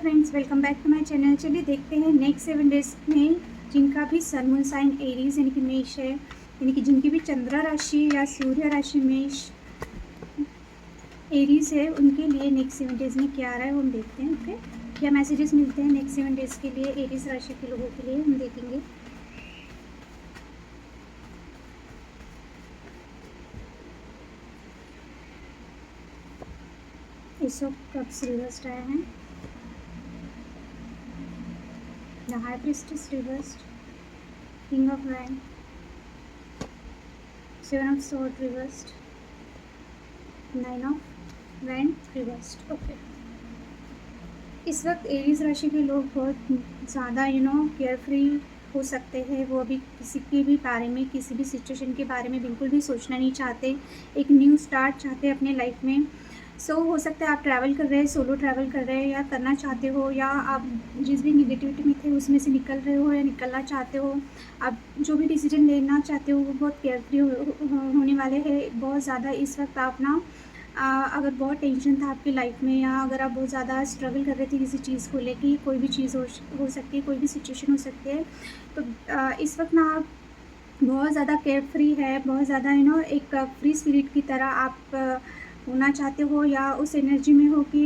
Friends, welcome back to my channel. चलिए देखते हैं नेक्स्ट 7 डेज में जिनका भी सन मून साइन एरीज यानी कि मेष है, यानी कि जिनकी भी चंद्र राशि या सूर्य राशि मेष एरीज है, उनके लिए नेक्स्ट 7 डेज में क्या आ रहा है वो हम देखते हैं। ओके, क्या मैसेजेस मिलते हैं नेक्स्ट 7 डेज के लिए एरीज राशि के लोगों के लिए हम देखेंगे। एस ऑफ कप्स रिवर्स्ड आया है, the high priestess reversed, king of wand, seven of sword reversed, nine of wand reversed. Okay, इस वक्त एरीज राशि के लोग बहुत ज़्यादा केयर फ्री हो सकते हैं। वो अभी किसी के भी बारे में, किसी भी सिचुएशन के बारे में बिल्कुल भी सोचना नहीं चाहते। एक न्यू स्टार्ट चाहते हैं अपने लाइफ में। हो सकता है आप ट्रैवल कर रहे हैं, सोलो ट्रैवल कर रहे हैं या करना चाहते हो, या आप जिस भी निगेटिविटी में थे उसमें से निकल रहे हो या निकलना चाहते हो। आप जो भी डिसीजन लेना चाहते हो वो बहुत केयरफ्री होने वाले हैं। बहुत ज़्यादा इस वक्त आप अगर बहुत टेंशन था आपकी लाइफ में, या अगर आप बहुत ज़्यादा स्ट्रगल कर रहे थे किसी चीज़ को लेके, कोई भी चीज़ हो सकती है, कोई भी सिचुएशन हो सकती है, तो इस वक्त आप बहुत ज़्यादा केयर फ्री है, बहुत ज़्यादा एक फ्री स्पिरिट की तरह आप होना चाहते हो, या उस एनर्जी में हो कि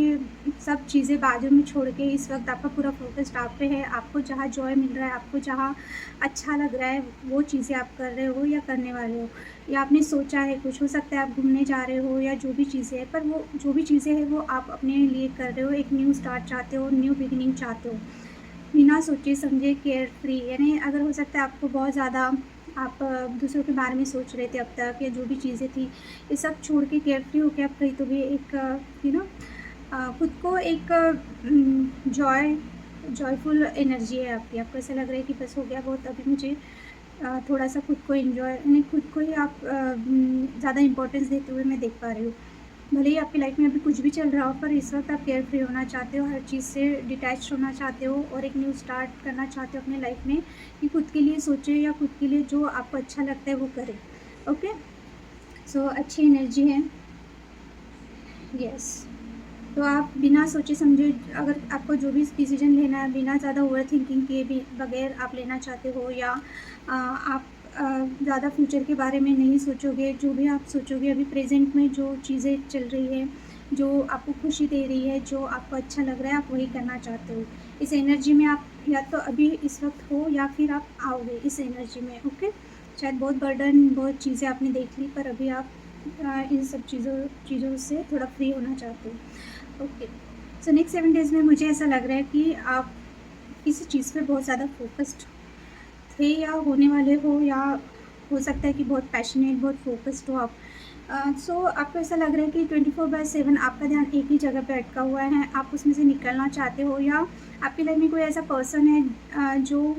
सब चीज़ें बाजू में छोड़ के इस वक्त आपका पूरा फोकस्ड आप पे है। आपको जहाँ जॉय मिल रहा है, आपको जहाँ अच्छा लग रहा है, वो चीज़ें आप कर रहे हो या करने वाले हो, या आपने सोचा है कुछ। हो सकता है आप घूमने जा रहे हो या जो भी चीज़ें हैं, पर वो जो भी चीज़ें हैं वो आप अपने लिए कर रहे हो। एक न्यू स्टार्ट चाहते हो, न्यू बिगिनिंग चाहते हो, बिना सोचे समझे केयर फ्री। यानी अगर हो सकता है आपको बहुत ज़्यादा आप दूसरों के बारे में सोच रहे थे अब तक, या जो भी चीज़ें थी ये सब छोड़ के केयर फ्री होकर आप कहीं तो भी एक खुद को एक जॉयफुल एनर्जी है आपकी। आपको ऐसा लग रहा है कि बस हो गया बहुत, अभी मुझे थोड़ा सा खुद को एंजॉय, यानी खुद को ही आप ज़्यादा इंपॉर्टेंस देते हुए मैं देख पा रही हूँ। भले ही आपकी लाइफ में अभी कुछ भी चल रहा हो, पर इस वक्त आप केयर फ्री होना चाहते हो, हर चीज़ से डिटैच होना चाहते हो और एक न्यू स्टार्ट करना चाहते हो अपने लाइफ में, कि खुद के लिए सोचे या खुद के लिए जो आपको अच्छा लगता है वो करें। ओके, अच्छी एनर्जी है। यस, तो आप बिना सोचे समझे, अगर आपको जो भी डिसीजन लेना है बिना ज़्यादा ओवर थिंकिंग किए भी बगैर आप लेना चाहते हो, या आप ज़्यादा फ्यूचर के बारे में नहीं सोचोगे, जो भी आप सोचोगे अभी प्रेजेंट में जो चीज़ें चल रही है, जो आपको खुशी दे रही है, जो आपको अच्छा लग रहा है, आप वही करना चाहते हो। इस एनर्जी में आप या तो अभी इस वक्त हो, या फिर आप आओगे इस एनर्जी में। ओके, शायद बहुत बर्डन, बहुत चीज़ें आपने देख ली, पर अभी आप इन सब चीज़ों से थोड़ा फ्री होना चाहते हो। ओके, नेक्स्ट 7 डेज़ में मुझे ऐसा लग रहा है कि आप किसी चीज़ पे बहुत ज़्यादा फोकस्ड थे या होने वाले हो, या हो सकता है कि बहुत पैशनेट, बहुत फोकस्ड हो आप। आपको ऐसा लग रहा है कि 24/7 आपका ध्यान एक ही जगह पे अटका हुआ है, आप उसमें से निकलना चाहते हो, या आपकी लाइफ में कोई ऐसा पर्सन है जो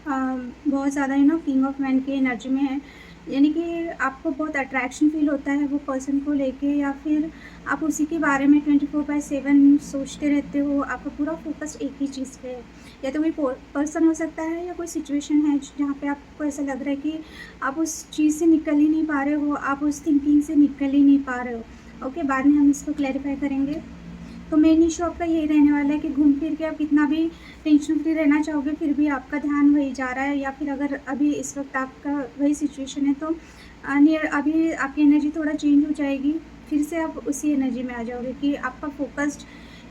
बहुत ज़्यादा किंग ऑफ मैन की एनर्जी में है, यानी कि आपको बहुत अट्रैक्शन फील होता है वो पर्सन को लेके, या फिर आप उसी के बारे में 24/7 सोचते रहते हो। आपका पूरा फोकस एक ही चीज़ पे है, या तो कोई पर्सन हो सकता है या कोई सिचुएशन है जहाँ पे आपको ऐसा लग रहा है कि आप उस चीज़ से निकल ही नहीं पा रहे हो, आप उस थिंकिंग से निकल ही नहीं पा रहे हो। ओके, बाद में हम इसको क्लैरिफाई करेंगे। तो मेन इशू आपका यही रहने वाला है कि घूम फिर के आप कितना भी टेंशन फ्री रहना चाहोगे, फिर भी आपका ध्यान वही जा रहा है, या फिर अगर अभी इस वक्त आपका वही सिचुएशन है, तो नियर अभी आपकी एनर्जी थोड़ा चेंज हो जाएगी, फिर से आप उसी एनर्जी में आ जाओगे कि आपका फोकस्ड,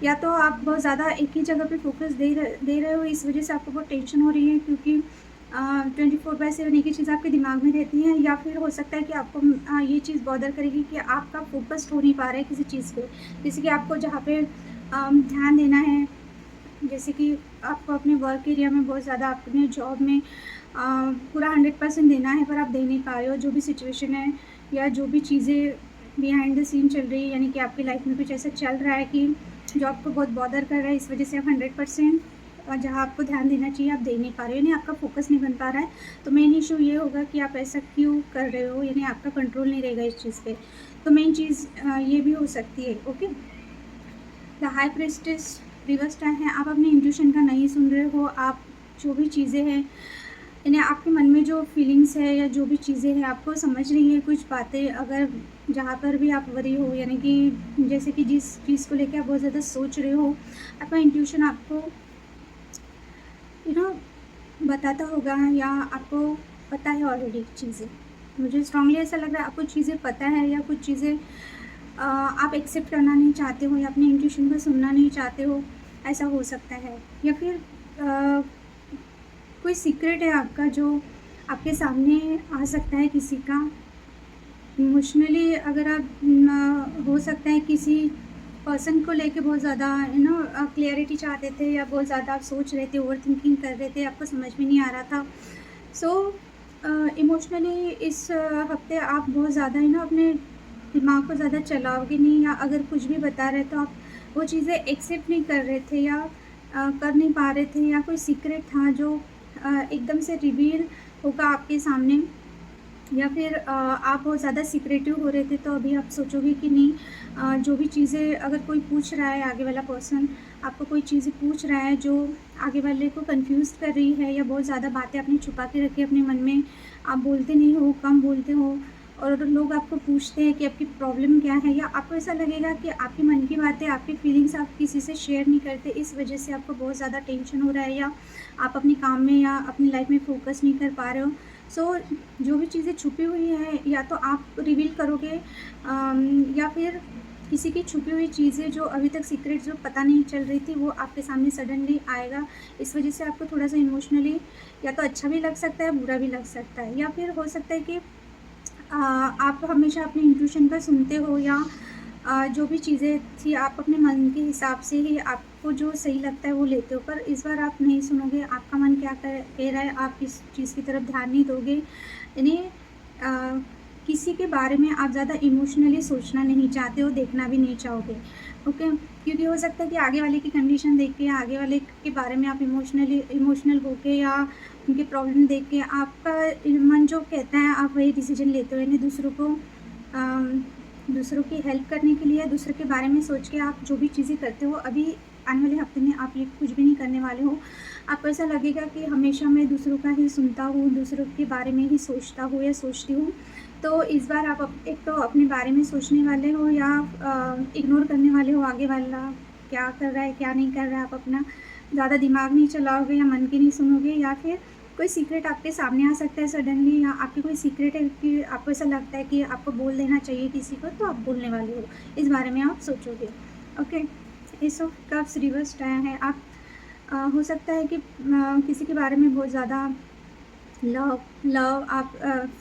या तो आप बहुत ज़्यादा एक ही जगह पे फोकस दे रहे हो, इस वजह से आपको बहुत टेंशन हो रही है, क्योंकि 24/7 एक ही चीज़ आपके दिमाग में रहती है, या फिर हो सकता है कि आपको ये चीज़ बॉदर करेगी कि आपका फोकस्ड हो नहीं पा रहा है किसी चीज़ पे। जैसे कि आपको जहाँ पे ध्यान देना है, जैसे कि आपको अपने वर्क एरिया में बहुत ज़्यादा, अपने जॉब में पूरा 100% देना है, पर आप दे नहीं पा रहे हो। जो भी सिचुएशन है या जो भी चीज़ें बिहाइंड द सीन चल रही है, यानी कि आपकी लाइफ में कुछ ऐसा चल रहा है कि जो आपको बहुत बॉदर कर रहा है, इस वजह से आप 100% जहाँ आपको ध्यान देना चाहिए आप दे नहीं पा रहे हो, यानी आपका फोकस नहीं बन पा रहा है। तो मेन इशू ये होगा कि आप ऐसा क्यों कर रहे हो, यानी आपका कंट्रोल नहीं रहेगा इस चीज़ पे। तो मेन चीज़ ये भी हो सकती है। Okay, the high priestess reverse time है, आप अपने इंट्यूशन का नहीं सुन रहे हो। आप जो भी चीज़ें हैं यानी आपके मन में जो फीलिंग्स है या जो भी चीज़ें हैं आपको समझ रही है कुछ बातें, अगर जहाँ पर भी आप वरी हो, यानी कि जैसे कि जिस चीज़ को लेके आप बहुत ज़्यादा सोच रहे हो, आपका इंट्यूशन आपको यू नो बताता होगा, या आपको पता है ऑलरेडी चीज़ें। मुझे स्ट्रांगली ऐसा लग रहा है आपको चीज़ें पता है, या कुछ चीज़ें आप एक्सेप्ट करना नहीं चाहते हो, या अपने इंट्यूशन को सुनना नहीं चाहते हो, ऐसा हो सकता है। या फिर कोई सीक्रेट है आपका जो आपके सामने आ सकता है किसी का। इमोशनली अगर आप हो सकता है किसी पर्सन को लेके बहुत ज़्यादा क्लियरिटी चाहते थे, या बहुत ज़्यादा आप सोच रहे थे, ओवर थिंकिंग कर रहे थे, आपको समझ में नहीं आ रहा था। सो इमोशनली इस हफ्ते आप बहुत ज़्यादा अपने दिमाग को ज़्यादा चलाओगे नहीं, या अगर कुछ भी बता रहे तो आप वो चीज़ें एक्सेप्ट नहीं कर रहे थे, या कर नहीं पा रहे थे, या कोई सीक्रेट था जो एकदम से रिवील होगा आपके सामने, या फिर आप बहुत ज़्यादा सिक्रेटिव हो रहे थे। तो अभी आप सोचोगे कि नहीं, जो भी चीज़ें अगर कोई पूछ रहा है, आगे वाला पर्सन आपको कोई चीज़ें पूछ रहा है जो आगे वाले को कंफ्यूज कर रही है, या बहुत ज़्यादा बातें आपने छुपा के रखी अपने मन में, आप बोलते नहीं हो, कम बोलते हो, और लोग आपको पूछते हैं कि आपकी प्रॉब्लम क्या है, या आपको ऐसा लगेगा कि आपके मन की बातें, आपकी फीलिंग्स आप किसी से शेयर नहीं करते, इस वजह से आपको बहुत ज़्यादा टेंशन हो रहा है, या आप अपने काम में या अपनी लाइफ में फोकस नहीं कर पा रहे हो। सो जो भी चीज़ें छुपी हुई हैं, या तो आप रिवील करोगे, या फिर किसी की छुपी हुई चीज़ें जो अभी तक सीक्रेट जो पता नहीं चल रही थी, वो आपके सामने सडनली आएगा। इस वजह से आपको थोड़ा सा इमोशनली या तो अच्छा भी लग सकता है, बुरा भी लग सकता है, या फिर हो सकता है कि आप हमेशा अपने इंट्यूशन का सुनते हो, या जो भी चीज़ें थी आप अपने मन के हिसाब से ही आपको जो सही लगता है वो लेते हो, पर इस बार आप नहीं सुनोगे, आपका मन क्या कह रहा है, आप किस चीज़ की तरफ ध्यान नहीं दोगे। यानी किसी के बारे में आप ज़्यादा इमोशनली सोचना नहीं चाहते हो, देखना भी नहीं चाहोगे, ओके। क्योंकि हो सकता है कि आगे वाले की कंडीशन देख के, या आगे वाले के बारे में आप इमोशनल होके, या उनके प्रॉब्लम देख के आपका मन जो कहता है आप वही डिसीजन लेते हो। यानी दूसरों की हेल्प करने के लिए, दूसरों के बारे में सोच के आप जो भी चीज़ें करते हो, अभी आने वाले हफ्ते में आप ये कुछ भी नहीं करने वाले हो। आपको ऐसा लगेगा कि हमेशा मैं दूसरों का ही सुनता हूँ, दूसरों के बारे में ही सोचता हूँ या सोचती हूँ। तो इस बार आप एक तो अपने बारे में सोचने वाले हो, या इग्नोर करने वाले हो आगे वाला क्या कर रहा है, क्या नहीं कर रहा है। आप अपना ज़्यादा दिमाग नहीं चलाओगे, या मन की नहीं सुनोगे, या फिर कोई सीक्रेट आपके सामने आ सकता है सडनली, या आपकी कोई सीक्रेट है कि आपको ऐसा लगता है कि आपको बोल देना चाहिए किसी को, तो आप बोलने वाले हो, इस बारे में आप सोचोगे, okay. S of cups reversed आया है। आप हो सकता है कि किसी के बारे में बहुत ज़्यादा लव आप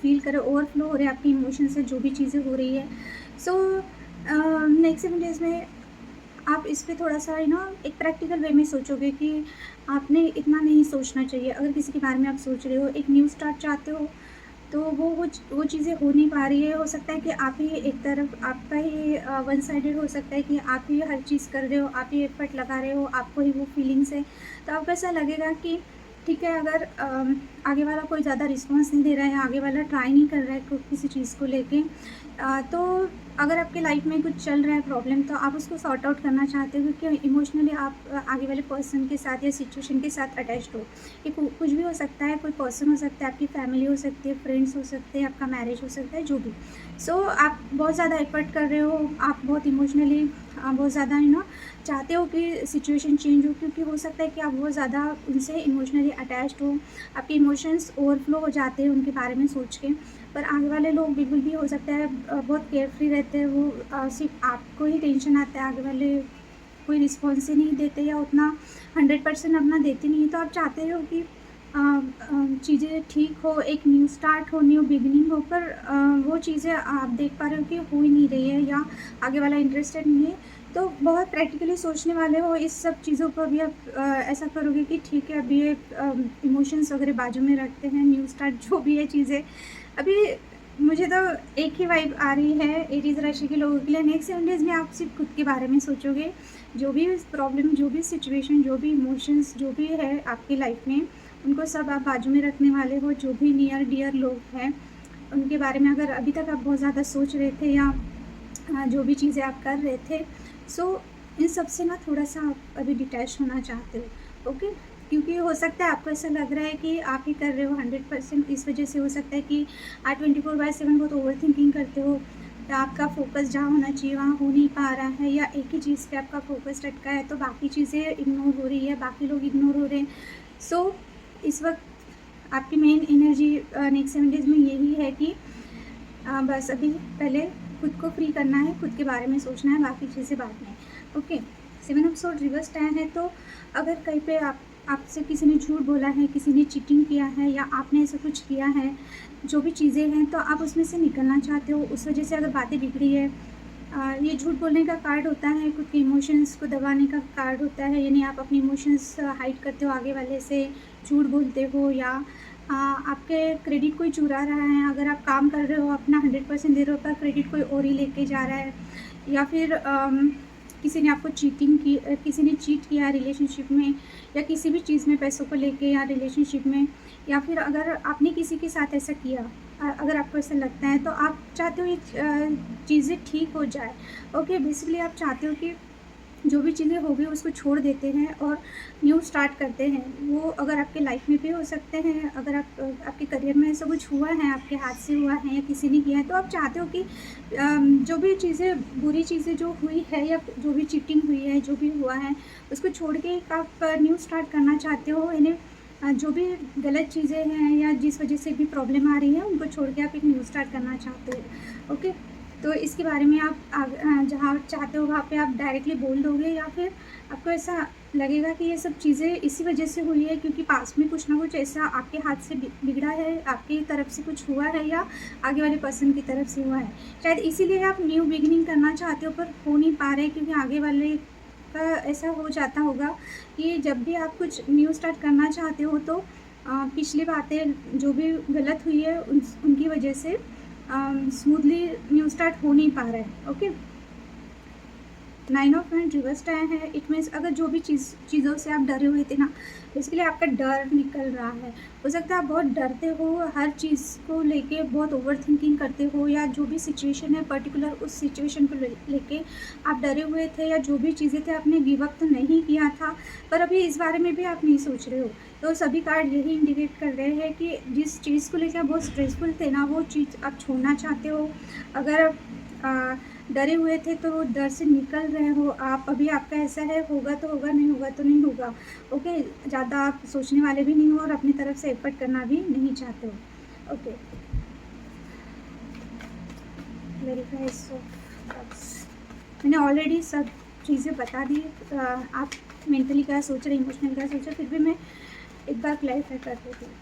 फील करें, ओवरफ्लो हो रहे हैं आपके इमोशन से, जो भी चीज़ें हो रही है। सो नेक्स्ट 7 डेज़ में आप इस पे थोड़ा सा एक प्रैक्टिकल वे में सोचोगे कि आपने इतना नहीं सोचना चाहिए। अगर किसी के बारे में आप सोच रहे हो, एक न्यू स्टार्ट चाहते हो, तो वो चीज़ें हो नहीं पा रही है। हो सकता है कि आप ही एक तरफ, आपका ही वन साइडेड हो सकता है कि आप ही हर चीज़ कर रहे हो, आप ही एफर्ट लगा रहे हो, आपको ही वो फीलिंग्स है। तो आपको ऐसा लगेगा कि ठीक है, अगर आगे वाला कोई ज़्यादा रिस्पॉन्स नहीं दे रहा है, आगे वाला ट्राई नहीं कर रहा है किसी चीज़ को लेके, तो अगर आपके लाइफ में कुछ चल रहा है प्रॉब्लम, तो आप उसको सॉर्ट आउट करना चाहते हो, क्योंकि इमोशनली आप आगे वाले पर्सन के साथ या सिचुएशन के साथ अटैच्ड हो। ये कुछ भी हो सकता है, कोई पर्सन हो सकता है, आपकी फैमिली हो सकती है, फ्रेंड्स हो सकते हैं, आपका मैरिज हो सकता है, जो भी। सो आप बहुत ज़्यादा एफर्ट कर रहे हो, आप बहुत इमोशनली बहुत ज़्यादा चाहते हो कि सिचुएशन चेंज हो, क्योंकि हो सकता है कि आप बहुत ज़्यादा उनसे इमोशनली अटैच्ड हो, आपके इमोशंस ओवरफ्लो हो जाते हैं उनके बारे में सोच के। पर आगे वाले लोग बिल्कुल भी हो सकता है बहुत केयरफ्री रहते हैं, वो सिर्फ आपको ही टेंशन आता है, आगे वाले कोई रिस्पॉन्स ही नहीं देते, या उतना 100% अपना देते नहीं। तो आप चाहते हो कि चीज़ें ठीक हो, एक न्यू स्टार्ट हो, न्यू बिगिनिंग हो, पर वो चीज़ें आप देख पा रहे हो कि हो ही नहीं रही है, या आगे वाला इंटरेस्टेड नहीं है। तो बहुत प्रैक्टिकली सोचने वाले हो इस सब चीज़ों को। अभी आप ऐसा करोगे कि ठीक है, अभी ये इमोशंस वगैरह बाजू में रखते हैं, न्यू स्टार्ट जो भी है चीज़ें। अभी मुझे तो एक ही वाइब आ रही है एरीज़ राशि के लोगों के लिए। नेक्स्ट 7 डेज़ में आप सिर्फ खुद के बारे में सोचोगे, जो भी प्रॉब्लम, जो भी सिचुएशन, जो भी इमोशंस, जो भी है आपकी लाइफ में, उनको सब आप बाजू में रखने वाले हो। जो भी नियर डियर लोग हैं उनके बारे में अगर अभी तक आप बहुत ज़्यादा सोच रहे थे, या जो भी चीज़ें आप कर रहे थे, सो इन सब से ना थोड़ा सा आप अभी डिटैच होना चाहते हो, ओके। क्योंकि हो सकता है आपको ऐसा लग रहा है कि आप ही कर रहे हो 100%, इस वजह से हो सकता है कि आप 24/7 बहुत ओवर थिंकिंग करते हो, या आपका फोकस जहाँ होना चाहिए वहाँ हो नहीं पा रहा है, या एक ही चीज़ पे आपका फोकस अटका है तो बाकी चीज़ें इग्नोर हो रही है, बाकी लोग इग्नोर हो रहे हैं। सो इस वक्त आपकी मेन एनर्जी नेक्स्ट 7 डेज़ में यही है कि बस अभी पहले खुद को फ्री करना है, खुद के बारे में सोचना है, बाकी चीज़ें बाद में। ओके, 7 ऑफ सोर्ड रिवर्स आया है, तो अगर कहीं पे आपसे किसी ने झूठ बोला है, किसी ने चीटिंग किया है, या आपने ऐसा कुछ किया है, जो भी चीज़ें हैं, तो आप उसमें से निकलना चाहते हो, उस वजह से अगर बातें बिगड़ी है। ये झूठ बोलने का कार्ड होता है, खुद के इमोशंस को दबाने का कार्ड होता है, यानी आप अपने इमोशंस हाइड करते हो आगे वाले से, झूठ बोलते हो, या आपके क्रेडिट कोई चुरा रहा है। अगर आप काम कर रहे हो, अपना 100% दे रहे हो, पर क्रेडिट कोई और ही लेके जा रहा है, या फिर किसी ने आपको चीटिंग की, किसी ने चीट किया रिलेशनशिप में, या किसी भी चीज़ में पैसों को लेके या रिलेशनशिप में, या फिर अगर आपने किसी के साथ ऐसा किया, अगर आपको ऐसा लगता है, तो आप चाहते हो ये चीज़ें ठीक हो जाए। ओके, बेसिकली आप चाहते हो कि जो भी चीज़ें हो गई उसको छोड़ देते हैं और न्यू स्टार्ट करते हैं। वो अगर आपके लाइफ में भी हो सकते हैं, अगर आपके करियर में ऐसा कुछ हुआ है, आपके हाथ से हुआ है या किसी ने किया है, तो आप चाहते हो कि जो भी चीज़ें, बुरी चीज़ें जो हुई है या जो भी चीटिंग हुई है, जो भी हुआ है, उसको छोड़ के एक आप न्यू स्टार्ट करना चाहते हो। यानी जो भी गलत चीज़ें हैं या जिस वजह से भी प्रॉब्लम आ रही है, उनको छोड़ के आप एक न्यू स्टार्ट करना चाहते हो। ओके, तो इसके बारे में आप जहाँ चाहते हो वहाँ पे आप डायरेक्टली बोल दोगे, या फिर आपको ऐसा लगेगा कि ये सब चीज़ें इसी वजह से हुई है क्योंकि पास्ट में कुछ ना कुछ ऐसा आपके हाथ से बिगड़ा है, आपकी तरफ से कुछ हुआ है, या आगे वाले पर्सन की तरफ से हुआ है। शायद इसीलिए आप न्यू बिगिनिंग करना चाहते हो, पर हो नहीं पा रहे क्योंकि आगे वाले का ऐसा हो जाता होगा कि जब भी आप कुछ न्यू स्टार्ट करना चाहते हो, तो पिछली बातें जो भी गलत हुई है उनकी वजह से स्मूथली न्यू स्टार्ट हो नहीं पा रहा है। ओके, 9 ऑफ हैंड रिवर्स्ड आया है। इट मीन्स अगर जो भी चीज़ों से आप डरे हुए थे ना, बेसिकली आपका डर निकल रहा है। हो सकता है आप बहुत डरते हो, हर चीज़ को लेके बहुत ओवर थिंकिंग करते हो, या जो भी सिचुएशन है पर्टिकुलर उस सिचुएशन को लेके आप डरे हुए थे, या जो भी चीज़ें थे आपने गिव अप तो नहीं किया था, पर अभी इस बारे में भी आप नहीं सोच रहे हो। तो सभी कार्ड यही इंडिकेट कर रहे हैं कि जिस चीज़ को लेकर आप बहुत स्ट्रेसफुल थे ना, वो चीज़ आप छोड़ना चाहते हो। अगर डरे हुए थे तो डर से निकल रहे हो आप अभी। आपका ऐसा है, होगा तो होगा, नहीं होगा तो नहीं होगा। ओके, ज़्यादा आप सोचने वाले भी नहीं हो और अपनी तरफ से एफर्ट करना भी नहीं चाहते हो। Okay, verify. सो मैंने ऑलरेडी सब चीज़ें बता दी। आप मेंटली क्या सोच रहे, इमोशनल क्या सोच रहे, फिर भी मैं एक बार क्लैरिफाई कर देती हूँ।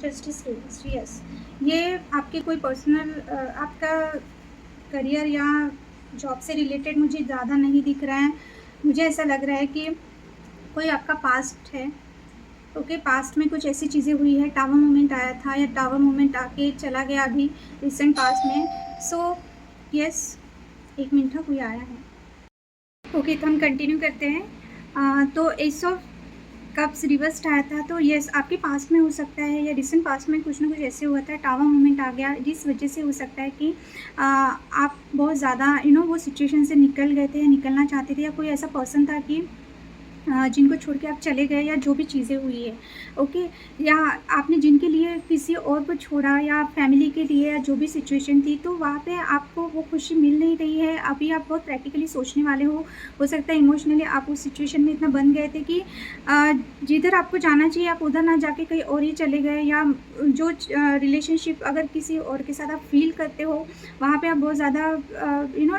Justice reverse, yes. ये आपके कोई पर्सनल आपका करियर या जॉब से रिलेटेड मुझे ज़्यादा नहीं दिख रहा है। मुझे ऐसा लग रहा है कि कोई आपका पास्ट है। ओके, पास्ट में कुछ ऐसी चीज़ें हुई है, टावर मोमेंट आया था या टावर मोमेंट आके चला गया अभी रिसेंट पास्ट में। सो यस, एक मिनट था, कोई आया है। ओके, तो हम कंटिन्यू करते हैं। तो एस ऑफ कप्स रिवर्स्ड आया था, तो यस आपके पास में हो सकता है या रिसेंट पास्ट में कुछ ना कुछ ऐसे हुआ था, टावर मोमेंट आ गया, जिस वजह से हो सकता है कि आप बहुत ज़्यादा वो सिचुएशन से निकल गए थे या निकलना चाहते थे, या कोई ऐसा पर्सन था कि जिनको छोड़ के आप चले गए, या जो भी चीज़ें हुई है। ओके, या आपने जिनके लिए किसी और को छोड़ा, या फैमिली के लिए, या जो भी सिचुएशन थी, तो वहाँ पे आपको वो खुशी मिल नहीं रही है। अभी आप बहुत प्रैक्टिकली सोचने वाले हो सकता है इमोशनली आप उस सिचुएशन में इतना बन गए थे कि जिधर आपको जाना चाहिए आप उधर ना जाके कहीं और ही चले गए, या जो रिलेशनशिप अगर किसी और के साथ आप फील करते हो वहाँ पे आप बहुत ज़्यादा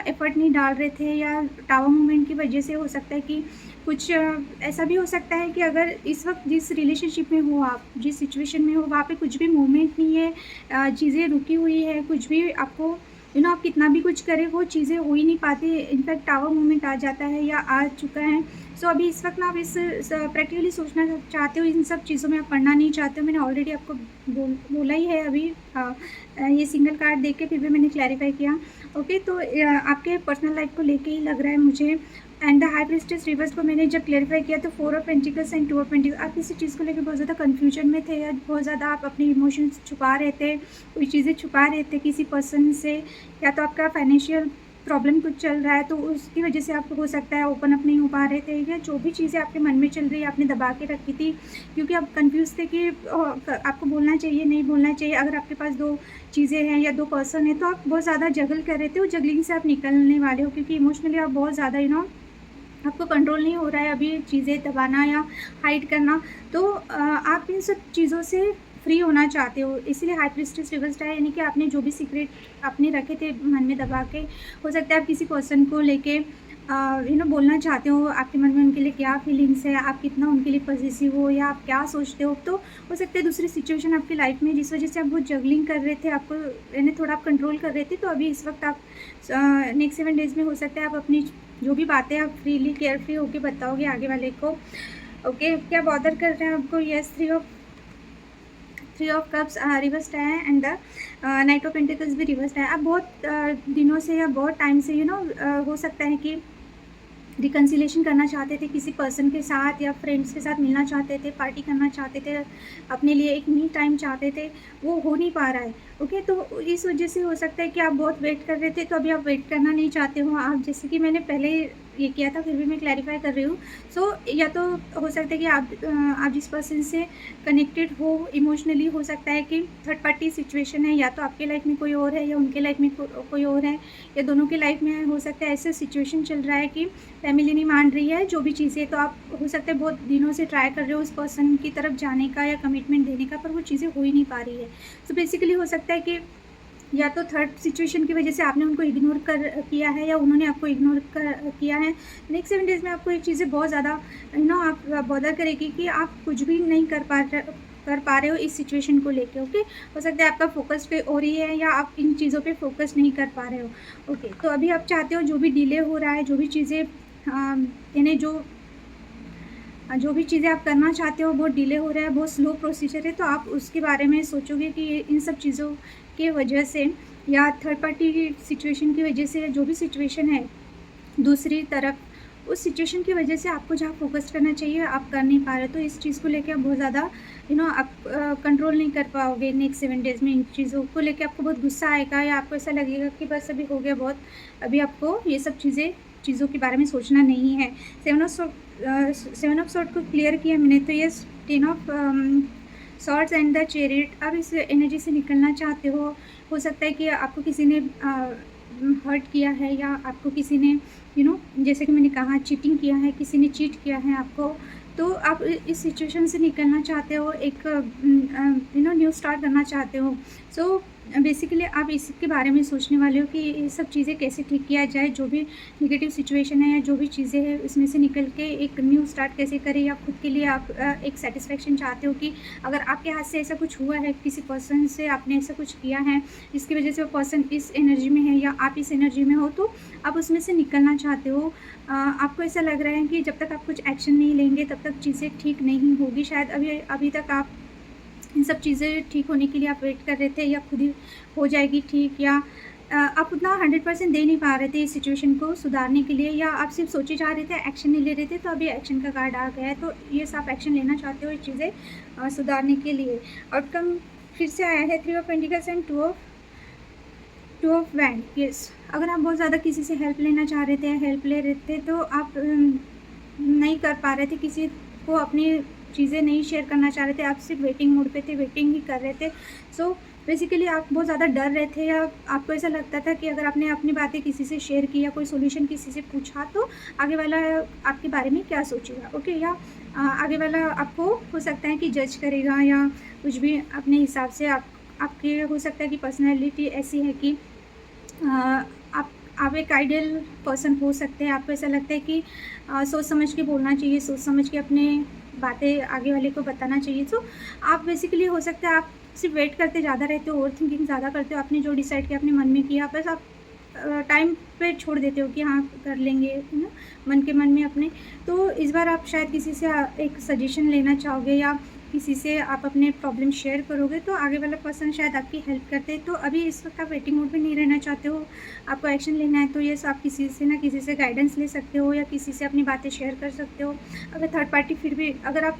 एफर्ट नहीं डाल रहे थे, या टावर मूवमेंट की वजह से हो सकता है कि कुछ ऐसा भी हो सकता है कि अगर इस वक्त जिस रिलेशनशिप में हो, आप जिस सिचुएशन में हो, वहाँ पे कुछ भी मूवमेंट नहीं है, चीज़ें रुकी हुई है, कुछ भी आपको आप कितना भी कुछ करें वो चीज़ें हो ही नहीं पाती। इनफैक्ट टावर मूवमेंट आ जाता है या आ चुका है। सो अभी इस वक्त ना आप इस प्रैक्टिकली सोचना चाहते हो, इन सब चीज़ों में आप पढ़ना नहीं चाहते हो। मैंने ऑलरेडी आपको बोला ही है अभी, ये सिंगल कार्ड देख के फिर भी मैंने क्लैरिफाई किया। ओके, तो आपके पर्सनल लाइफ को लेके ही लग रहा है मुझे। And the high priestess reverse को मैंने जब क्लैरिफाई किया तो 4 of pentacles and 2 of pentacles, आप किसी चीज़ को लेकर बहुत ज़्यादा कन्फ्यूजन में थे, या बहुत ज़्यादा आप अपने इमोशंस छुपा रहे थे, कोई चीज़ें छुपा रहे थे किसी पर्सन से, या तो आपका फाइनेंशियल प्रॉब्लम कुछ चल रहा है तो उसकी वजह से आपको हो सकता है ओपन अप नहीं हो पा रहे थे, या जो भी चीज़ें आपके मन में चल रही है आपने दबा के रखी थी क्योंकि आप कंफ्यूज थे कि आपको बोलना चाहिए नहीं बोलना चाहिए। अगर आपके पास 2 चीज़ें हैं या 2 पर्सन हैं तो आप बहुत ज़्यादा जगल कर रहे थे, और जगलिंग से आप निकलने वाले हो क्योंकि इमोशनली आप बहुत ज़्यादा आपको कंट्रोल नहीं हो रहा है अभी चीज़ें दबाना या हाइड करना। तो आप इन सब चीज़ों से फ्री होना चाहते हो, इसीलिए हाई प्रीस्टेस रिवर्स्ड है, यानी कि आपने जो भी सीक्रेट आपने रखे थे मन में दबा के, हो सकता है आप किसी पर्सन को लेके बोलना चाहते हो, आपके मन में उनके लिए क्या फीलिंग्स है, आप कितना उनके लिए पॉसेसिव हो या आप क्या सोचते हो। तो हो सकता है दूसरी सिचुएशन आपकी लाइफ में जिस वजह से आप बहुत जगलिंग कर रहे थे, आपको यानी थोड़ा आप कंट्रोल कर रहे थे। तो अभी इस वक्त आप नेक्स्ट 7 डेज़ में हो सकता है आप अपनी जो भी बातें आप फ्रीली केयर फ्री होकर बताओगे आगे वाले को। ओके, क्या बॉदर कर रहे हैं आपको? यस, 3 ऑफ कप्स रिवर्स्ड है, and the night of pentacles भी रिवर्स्ड है। आप बहुत दिनों से या बहुत टाइम से हो सकता है कि रिकन्सिलेशन करना चाहते थे किसी पर्सन के साथ, या फ्रेंड्स के साथ मिलना चाहते थे, पार्टी करना चाहते थे, अपने लिए एक मी टाइम चाहते थे, वो हो नहीं पा रहा है। ओके, तो इस वजह से हो सकता है कि आप बहुत वेट कर रहे थे, तो अभी आप वेट करना नहीं चाहते हो। आप जैसे कि मैंने पहले ये किया था फिर भी मैं क्लैरिफाई कर रही हूँ। सो या तो हो सकता है कि आप जिस पर्सन से कनेक्टेड हो इमोशनली, हो सकता है कि थर्ड पार्टी सिचुएशन है, या तो आपके लाइफ में कोई और है या उनके लाइफ में कोई और है, या दोनों के लाइफ में हो सकता है ऐसा सिचुएशन चल रहा है कि फैमिली नहीं मान रही है जो भी चीज़ें। तो आप हो सकता है बहुत दिनों से ट्राई कर रहे हो उस पर्सन की तरफ जाने का या कमिटमेंट देने का, पर वो चीज़ें हो ही नहीं पा रही है। सो बेसिकली हो सकता है कि या तो थर्ड सिचुएशन की वजह से आपने उनको इग्नोर किया है, या उन्होंने आपको इग्नोर किया है। नेक्स्ट 7 डेज़ में आपको एक चीज़ें बहुत ज़्यादा आप बॉदर करेगी कि आप कुछ भी नहीं कर पा रहे हो इस सिचुएशन को लेके। ओके, हो सकता है आपका फोकस पे हो रही है या आप इन चीज़ों पे फोकस नहीं कर पा रहे हो। ओके, तो अभी आप चाहते हो जो भी डिले हो रहा है, जो भी चीज़ें यानी जो भी चीज़ें आप करना चाहते हो बहुत डिले हो रहा है, बहुत स्लो प्रोसीजर है, तो आप उसके बारे में सोचोगे कि इन सब चीज़ों की वजह से या थर्ड पार्टी की सिचुएशन की वजह से, जो भी सिचुएशन है दूसरी तरफ, उस सिचुएशन की वजह से आपको जहाँ फोकस करना चाहिए आप कर नहीं पा रहे। तो इस चीज़ को लेके आप बहुत ज़्यादा आप कंट्रोल नहीं कर पाओगे नेक्स्ट 7 डेज़ में। इन चीज़ों को लेके आपको बहुत गुस्सा आएगा, या आपको ऐसा लगेगा कि बस अभी हो गया बहुत, अभी आपको ये सब चीज़ों के बारे में सोचना नहीं है। 7 ऑफ सॉर्ड को क्लियर किया मैंने, तो ये 10 of swords and the chariot. अब इस एनर्जी से निकलना चाहते हो सकता है कि आपको किसी ने हर्ट किया है, या आपको किसी ने जैसे कि मैंने कहा चीटिंग किया है, किसी ने चीट किया है आपको। तो आप इस सिचुएशन से निकलना चाहते हो, एक न्यू स्टार्ट करना चाहते हो। सो बेसिकली आप इसके बारे में सोचने वाले हो कि ये सब चीज़ें कैसे ठीक किया जाए, जो भी नेगेटिव सिचुएशन है या जो भी चीज़ें हैं उसमें से निकल के एक न्यू स्टार्ट कैसे करें, या खुद के लिए आप एक सेटिस्फेक्शन चाहते हो कि अगर आपके हाथ से ऐसा कुछ हुआ है, किसी पर्सन से आपने ऐसा कुछ किया है जिसकी वजह से वो पर्सन इस एनर्जी में है या आप इस एनर्जी में हो, तो आप उसमें से निकलना चाहते हो। आपको ऐसा लग रहा है कि जब तक आप कुछ एक्शन नहीं लेंगे तब तक चीज़ें ठीक नहीं होगी। शायद अभी तक आप इन सब चीज़ें ठीक होने के लिए आप वेट कर रहे थे, या खुद ही हो जाएगी ठीक, या आप उतना 100% दे नहीं पा रहे थे इस सिचुएशन को सुधारने के लिए, या आप सिर्फ सोचे जा रहे थे, एक्शन नहीं ले रहे थे। तो अभी एक्शन का कार्ड आ गया है, तो ये आप एक्शन लेना चाहते हो ये चीज़ें सुधारने के लिए। आउटकम फिर से आया है 3 of pentacles and 2 of wand. Yes, अगर आप बहुत ज़्यादा किसी से हेल्प लेना चाह रहे थे, हेल्प ले रहे थे, तो आप नहीं कर पा रहे थे, किसी को अपनी चीज़ें नहीं शेयर करना चाह रहे थे, आप सिर्फ वेटिंग मोड पे थे, वेटिंग ही कर रहे थे। सो बेसिकली आप बहुत ज़्यादा डर रहे थे, या आपको ऐसा लगता था कि अगर आपने अपनी बातें किसी से शेयर की या कोई सोल्यूशन किसी से पूछा तो आगे वाला आपके बारे में क्या सोचेगा। ओके, या आगे वाला आपको हो सकता है कि जज करेगा, या कुछ भी अपने हिसाब से आपके हो सकता है कि पर्सनैलिटी ऐसी है कि आप एक आइडियल पर्सन हो सकते हैं। आपको ऐसा लगता है कि सोच समझ के बोलना चाहिए, सोच समझ के अपने बातें आगे वाले को बताना चाहिए। तो आप बेसिकली हो सकता है आप सिर्फ वेट करते ज़्यादा रहते हो, ओवर थिंकिंग ज़्यादा करते हो, आपने जो डिसाइड किया अपने मन में किया बस आप टाइम पे छोड़ देते हो कि हाँ कर लेंगे, है ना, मन के मन में अपने। तो इस बार आप शायद किसी से एक सजेशन लेना चाहोगे या किसी से आप अपने प्रॉब्लम शेयर करोगे, तो आगे वाला पर्सन शायद आपकी हेल्प करते हैं। तो अभी इस वक्त आप वेटिंग मोड में नहीं रहना चाहते हो, आपको एक्शन लेना है, तो यस आप किसी से ना किसी से गाइडेंस ले सकते हो या किसी से अपनी बातें शेयर कर सकते हो। अगर थर्ड पार्टी फिर भी, अगर आप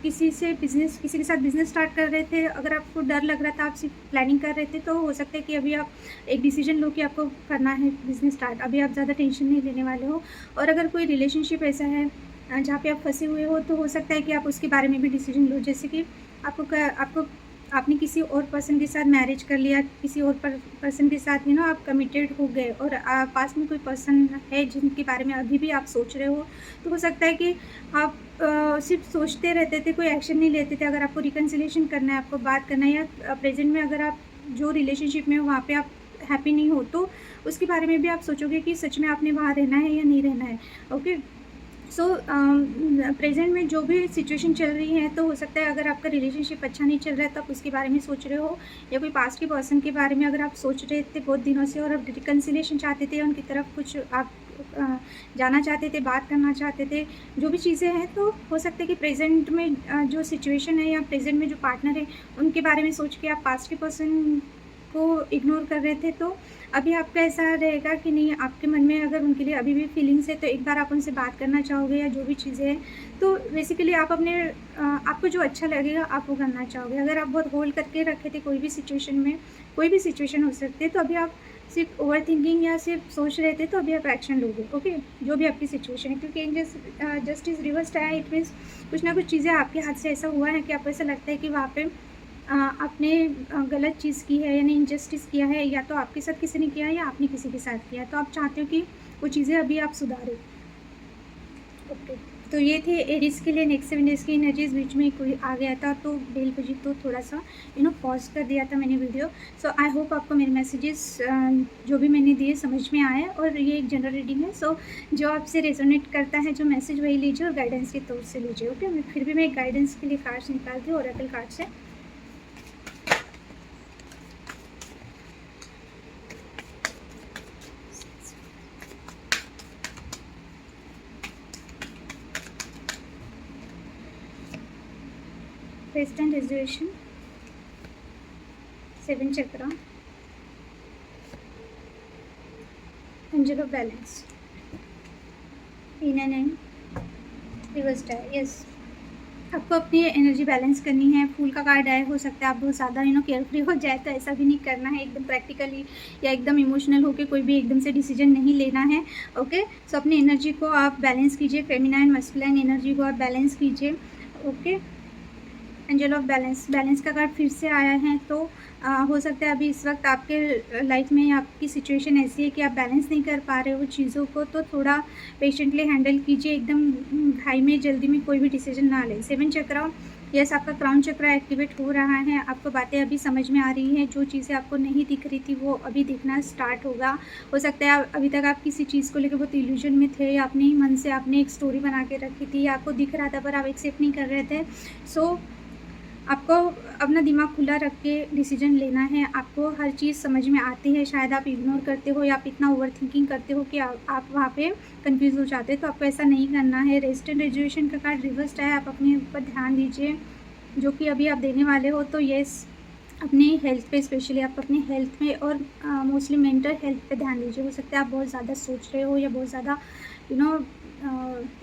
किसी के साथ बिज़नेस स्टार्ट कर रहे थे, अगर आपको डर लग रहा था, आप सिर्फ प्लानिंग कर रहे थे, तो हो सकता है कि अभी आप एक डिसीजन लो कि आपको करना है बिज़नेस स्टार्ट। अभी आप ज़्यादा टेंशन नहीं लेने वाले हो। और अगर कोई रिलेशनशिप ऐसा है जहाँ पे आप फँसे हुए हो, तो हो सकता है कि आप उसके बारे में भी डिसीजन लो। जैसे कि आपने किसी और पर्सन के साथ मैरिज कर लिया, किसी और पर्सन के साथ आप कमिटेड हो गए और पास में कोई पर्सन है जिनके बारे में अभी भी आप सोच रहे हो, तो हो सकता है कि आप सिर्फ सोचते रहते थे, कोई एक्शन नहीं लेते थे। अगर आपको रिकन्सिलिएशन करना है, आपको बात करना है, या प्रेजेंट में अगर आप जो रिलेशनशिप में हो वहाँ पे आप हैप्पी नहीं हो, तो उसके बारे में भी आप सोचोगे कि सच में आपने वहाँ रहना है या नहीं रहना है। ओके, सो प्रेजेंट में जो भी सिचुएशन चल रही है, तो हो सकता है अगर आपका रिलेशनशिप अच्छा नहीं चल रहा है तो आप उसके बारे में सोच रहे हो, या कोई पास्ट के पर्सन के बारे में अगर आप सोच रहे थे बहुत दिनों से और आप रिकन्सिलिएशन चाहते थे, उनकी तरफ कुछ आप जाना चाहते थे, बात करना चाहते थे, जो भी चीज़ें हैं, तो हो सकता है कि प्रेजेंट में जो सिचुएशन है या प्रेजेंट में जो पार्टनर है उनके बारे में सोच के आप पास्ट के पर्सन को इग्नोर कर रहे थे। तो अभी आपका ऐसा रहेगा कि नहीं, आपके मन में अगर उनके लिए अभी भी फीलिंग्स है, तो एक बार आप उनसे बात करना चाहोगे या जो भी चीज़ें हैं, तो बेसिकली आप अपने आपको जो अच्छा लगेगा आप वो करना चाहोगे। अगर आप बहुत होल्ड करके रखे थे कोई भी सिचुएशन में, कोई भी सिचुएशन हो सकती है, तो अभी आप सिर्फ ओवर थिंकिंग या सिर्फ सोच रहे थे, तो अभी आप एक्शन लोगे। ओके, जो भी आपकी सिचुएशन है, क्योंकि जस्टिस रिवर्स्ड आया, इट मीन्स कुछ ना कुछ चीज़ें आपके हाथ से ऐसा हुआ है कि आपको ऐसा लगता है कि वहाँ पे आपने गलत चीज़ की है, यानी इनजस्टिस किया है, या तो आपके साथ किसी ने किया है या आपने किसी के साथ किया है, तो आप चाहते हो कि वो चीज़ें अभी आप सुधारें। ओके, तो ये थे एरीज के लिए नेक्स्ट 7 डेज़ की एनर्जीज। बीच में कोई आ गया था तो बेल बजी, तो थोड़ा सा पॉज कर दिया था मैंने वीडियो। सो आई होप आपको मेरे मैसेजेस जो भी मैंने दिए समझ में आए, और ये एक जनरल रीडिंग है। सो जो आपसे रेजोनेट करता है जो मैसेज, वही लीजिए और गाइडेंस के तौर से लीजिए। ओके, फिर भी मैं एक गाइडेंस के लिए कार्ड्स निकालती हूँ ओरेकल कार्ड से। Present resolution, 7 chakra, angel of balance, in and end, reverse die। Yes, आपको अपनी एनर्जी बैलेंस करनी है। फूल का कार्ड आया, हो सकता है आप बहुत ज़्यादा केयरफ्री हो जाए, तो ऐसा भी नहीं करना है। एकदम प्रैक्टिकली या एकदम इमोशनल होकर कोई भी एकदम से डिसीजन नहीं लेना है। ओके, सो अपनी एनर्जी को आप बैलेंस कीजिए, फेमिनाइन मस्कुलाइन एनर्जी को आप बैलेंस कीजिए। Okay, angel of balance, balance का कार्ड फिर से आया है। तो हो सकता है अभी इस वक्त आपके लाइफ में आपकी सिचुएशन ऐसी है कि आप बैलेंस नहीं कर पा रहे हो चीज़ों को, तो थोड़ा पेशेंटली हैंडल कीजिए। एकदम हाई में जल्दी में कोई भी डिसीजन ना लें। 7 चक्रा, यस, आपका क्राउन चक्रा एक्टिवेट हो रहा है। आपको बातें अभी समझ में आ रही हैं, जो चीज़ें आपको नहीं दिख रही थी वो अभी दिखना स्टार्ट होगा। हो सकता है अभी तक आप किसी चीज़ को लेकर बहुत इल्यूजन में थे, या अपने ही मन से आपने एक स्टोरी बना के रखी थी, या आपको दिख रहा था पर आप एक्सेप्ट नहीं कर रहे थे। सो आपको अपना दिमाग खुला रख के डिसीजन लेना है। आपको हर चीज़ समझ में आती है, शायद आप इग्नोर करते हो या आप इतना ओवर थिंकिंग करते हो कि आप वहाँ पे कंफ्यूज हो जाते हो, तो आपको ऐसा नहीं करना है। रेस्ट एंड रेजुएशन का कार्ड रिवर्स्ड है, आप अपने ऊपर ध्यान दीजिए जो कि अभी आप देने वाले हो। तो येस, अपनी हेल्थ पे स्पेशली आप अपनी हेल्थ में और मोस्टली मेंटल हेल्थ पे ध्यान दीजिए। हो सकता है आप बहुत ज़्यादा सोच रहे हो या बहुत ज़्यादा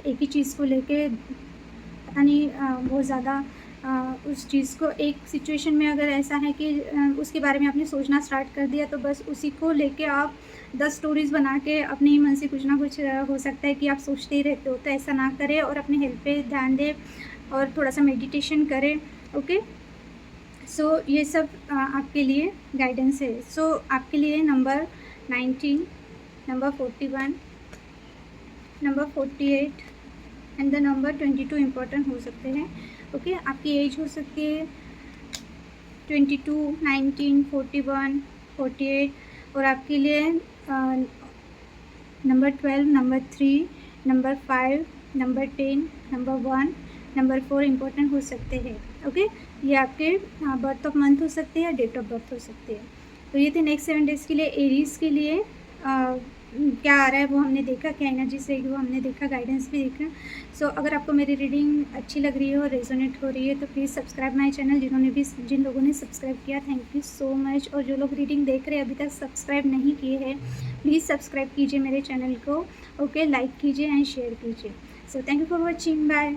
एक ही चीज़ को लेके पता नहीं बहुत ज़्यादा उस चीज़ को, एक सिचुएशन में अगर ऐसा है कि उसके बारे में आपने सोचना स्टार्ट कर दिया, तो बस उसी को लेके आप 10 स्टोरीज़ बना के अपने ही मन से कुछ ना कुछ हो सकता है कि आप सोचते ही रहते हो। तो ऐसा ना करें और अपने हेल्थ पे ध्यान दें और थोड़ा सा मेडिटेशन करें। ओके, सो ये सब आपके लिए गाइडेंस है। सो आपके लिए number 19, number 41, number 48 and the number 22 important हो सकते हैं। ओके, आपकी एज हो सकती है 22, 19, 41, 48, और आपके लिए number 12, number 3, number 5, number 10, number 1, number 4 important हो सकते हैं। ओके, ये आपके बर्थ ऑफ मंथ हो सकते हैं या डेट ऑफ बर्थ हो सकती है। तो ये थे नेक्स्ट 7 डेज़ के लिए एरीज़ के लिए क्या आ रहा है वो हमने देखा, क्या एनर्जीज रहेगी वो हमने देखा, गाइडेंस भी देखा। सो अगर आपको मेरी रीडिंग अच्छी लग रही है और रेजोनेट हो रही है तो प्लीज़ सब्सक्राइब माय चैनल। जिन लोगों ने सब्सक्राइब किया, थैंक यू सो मच। और जो लोग रीडिंग देख रहे हैं अभी तक सब्सक्राइब नहीं किए हैं, प्लीज़ सब्सक्राइब कीजिए मेरे चैनल को। ओके, लाइक कीजिए एंड शेयर कीजिए। So thank you for watching, bye.